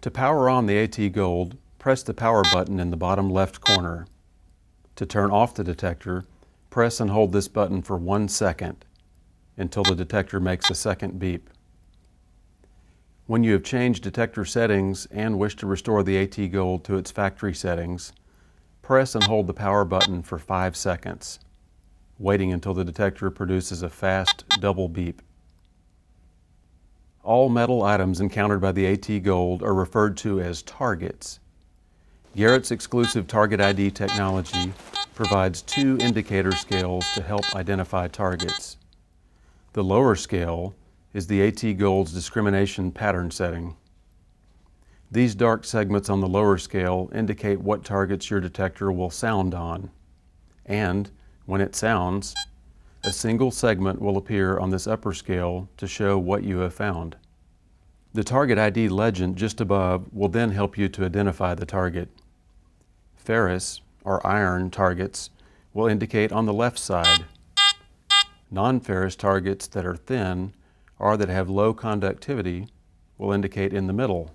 To power on the AT Gold, press the power button in the bottom left corner. To turn off the detector, press and hold this button for 1 second until the detector makes a second beep. When you have changed detector settings and wish to restore the AT Gold to its factory settings, press and hold the power button for 5 seconds, waiting until the detector produces a fast double beep. All metal items encountered by the AT Gold are referred to as targets. Garrett's exclusive Target ID technology provides 2 indicator scales to help identify targets. The lower scale is the AT Gold's discrimination pattern setting. These dark segments on the lower scale indicate what targets your detector will sound on. And when it sounds, a single segment will appear on this upper scale to show what you have found. The Target ID legend just above will then help you to identify the target. Ferrous, or iron, targets will indicate on the left side. Non-ferrous targets that are thin or that have low conductivity will indicate in the middle.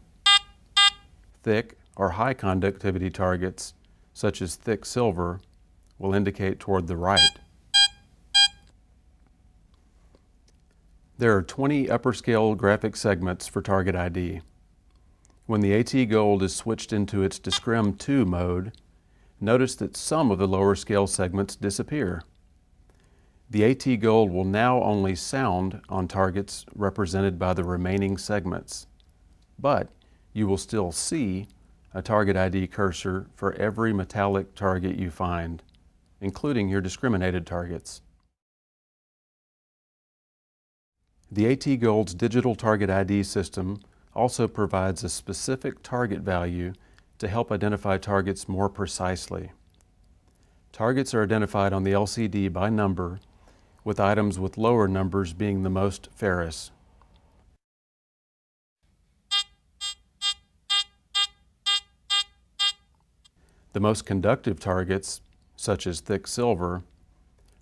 Thick or high conductivity targets, such as thick silver, will indicate toward the right. There are 20 upper scale graphic segments for Target ID. When the AT Gold is switched into its Discrim 2 mode, notice that some of the lower scale segments disappear. The AT Gold will now only sound on targets represented by the remaining segments, but you will still see a Target ID cursor for every metallic target you find, including your discriminated targets. The AT Gold's digital Target ID system also provides a specific target value to help identify targets more precisely. Targets are identified on the LCD by number, with items with lower numbers being the most ferrous. The most conductive targets, such as thick silver,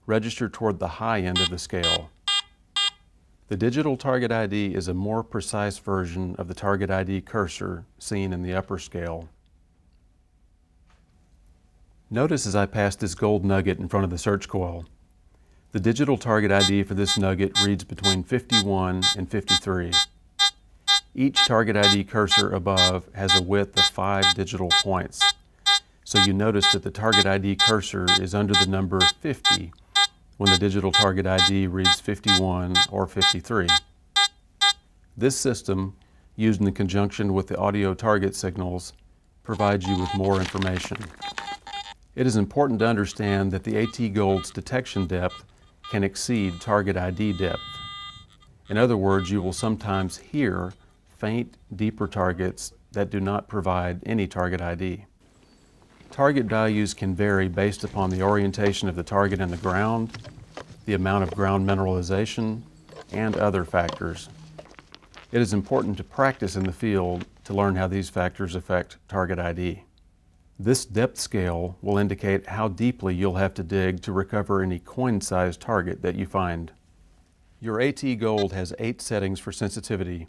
register toward the high end of the scale. The digital Target ID is a more precise version of the Target ID cursor seen in the upper scale. Notice as I pass this gold nugget in front of the search coil. The digital Target ID for this nugget reads between 51 and 53. Each Target ID cursor above has a width of 5 digital points, so you notice that the Target ID cursor is under the number 50 when the digital Target ID reads 51 or 53. This system, used in conjunction with the audio target signals, provides you with more information. It is important to understand that the AT Gold's detection depth can exceed Target ID depth. In other words, you will sometimes hear faint, deeper targets that do not provide any Target ID. Target values can vary based upon the orientation of the target in the ground, the amount of ground mineralization, and other factors. It is important to practice in the field to learn how these factors affect Target ID. This depth scale will indicate how deeply you'll have to dig to recover any coin-sized target that you find. Your AT Gold has 8 settings for sensitivity.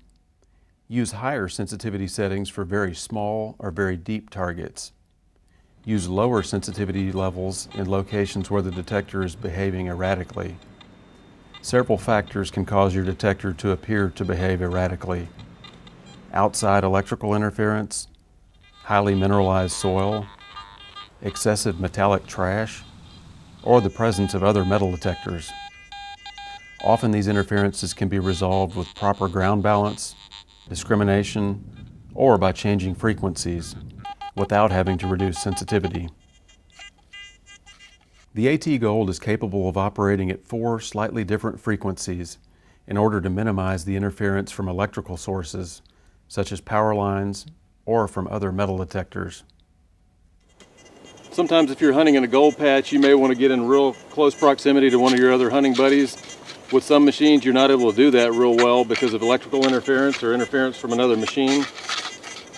Use higher sensitivity settings for very small or very deep targets. Use lower sensitivity levels in locations where the detector is behaving erratically. Several factors can cause your detector to appear to behave erratically. Outside electrical interference, highly mineralized soil, excessive metallic trash, or the presence of other metal detectors. Often these interferences can be resolved with proper ground balance, discrimination, or by changing frequencies without having to reduce sensitivity. The AT Gold is capable of operating at 4 slightly different frequencies in order to minimize the interference from electrical sources, such as power lines, or from other metal detectors. Sometimes if you're hunting in a gold patch, you may want to get in real close proximity to one of your other hunting buddies. With some machines, you're not able to do that real well because of electrical interference or interference from another machine.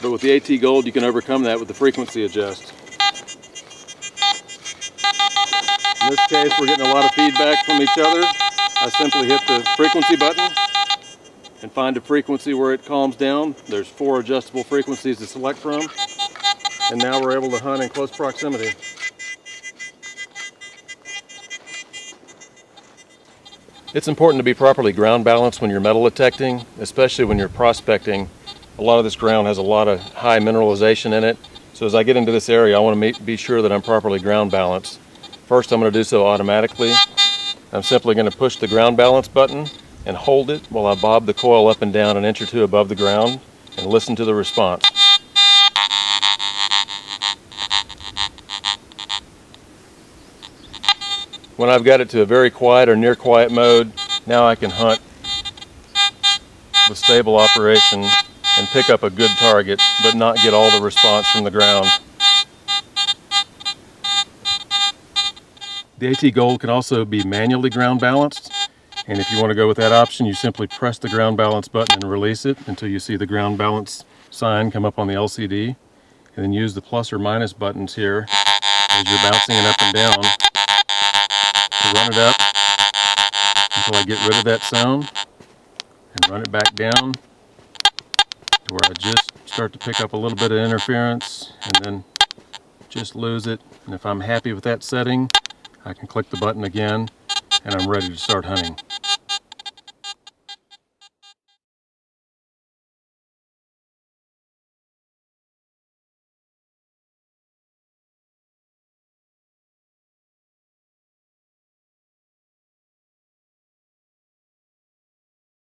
But with the AT Gold, you can overcome that with the frequency adjust. In this case, we're getting a lot of feedback from each other. I simply hit the frequency button, and find a frequency where it calms down. There's 4 adjustable frequencies to select from, and now we're able to hunt in close proximity. It's important to be properly ground balanced when you're metal detecting, especially when you're prospecting. A lot of this ground has a lot of high mineralization in it, so as I get into this area I want to be sure that I'm properly ground balanced. First, I'm going to do so automatically. I'm simply going to push the ground balance button and hold it while I bob the coil up and down an inch or two above the ground and listen to the response. When I've got it to a very quiet or near quiet mode, now I can hunt with stable operation and pick up a good target, but not get all the response from the ground. The AT Gold can also be manually ground balanced, and if you want to go with that option, you simply press the ground balance button and release it until you see the ground balance sign come up on the LCD, and then use the plus or minus buttons here as you're bouncing it up and down to run it up until I get rid of that sound, and run it back down to where I just start to pick up a little bit of interference and then just lose it. And if I'm happy with that setting, I can click the button again and I'm ready to start hunting.